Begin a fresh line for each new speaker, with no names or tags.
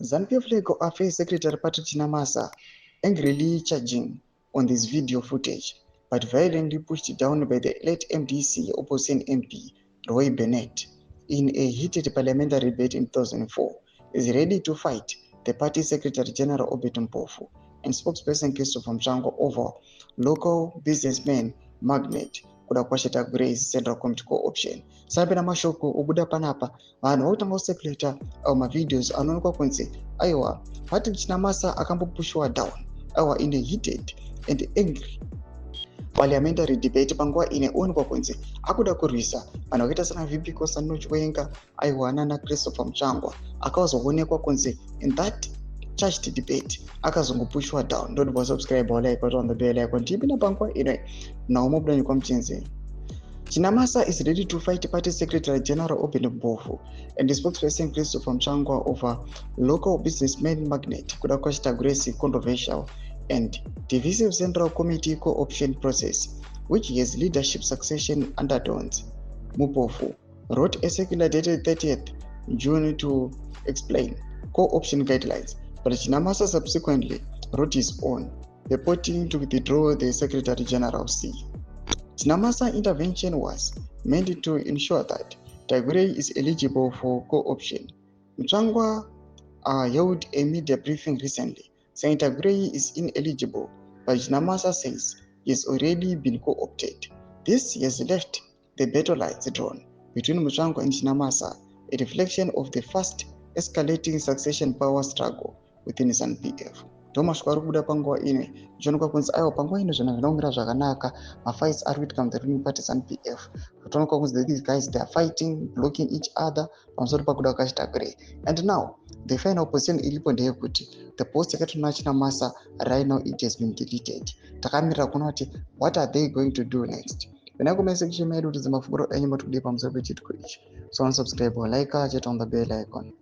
ZANU-PF Legal Affairs Secretary Patrick Chinamasa angrily charging on this video footage, but violently pushed down by the late MDC opposition MP Roy Bennett in a heated parliamentary debate in 2004, is ready to fight the party Secretary General Obed Mpofu and spokesperson Christopher Mchango over local businessman magnate kuda kwashita Grace Central Committee Co-option. Sabe na mashoko obuda panapa vanhu vautanga kusekuleta mavideos anoonekwa kunzi aiwa Patrick Chinamasa akambopushwa down aiwa in a heated and angry parliamentary debate panguva ine oonekwa kunzi akuda kurwisa vanhu vakaita sana VP Kosano Chiwenga aiwa nana Christopher Mchangwa akazoonekwa kunzi in that charged debate akazongopushwa down. Ndoti subscribe wala icon on the bell icon tipina panguva ine naomo budani kwa mchenzi. Chinamasa is ready to fight Party Secretary General Obed Mpofu and the spokesperson Christopher Mchangwa over local businessman magnate kuda kwashita Grace controversial and divisive Central Committee Co-option process, which has leadership succession undertones. Mpofu wrote a circular dated 30th June to explain co-option guidelines, but Chinamasa subsequently wrote his own, purporting to withdraw the Secretary General seat. Chinamasa intervention was meant to ensure that Tigray is eligible for co-option. Mchangwa held a media briefing recently saying Tigray is ineligible, but Chinamasa says he has already been co-opted. This has left the battle lines drawn between Mchangwa and Chinamasa, a reflection of the fast escalating succession power struggle within ZANU-PF. Thomas Kwarubuda panguva ine zvichionekwa kunzi aiwa panguva ine zvinhu zvinomira zvakanaka, mafights ari kuitika the ruling party ZANU-PF. Zvotoonekwa kunzi these guys they are fighting, blocking each other pamusoro pakuda kwakashita Gray. And now the final position iripo ndeyekuti the post yakatona Chinamasa right now it has been deleted. Takamirira kuona kuti what are they going to do next. Kana comment section medu kuti mafunguro enyu matudi pamusoro pechitiko ichi. So unsubscribe or like, check on the bell icon.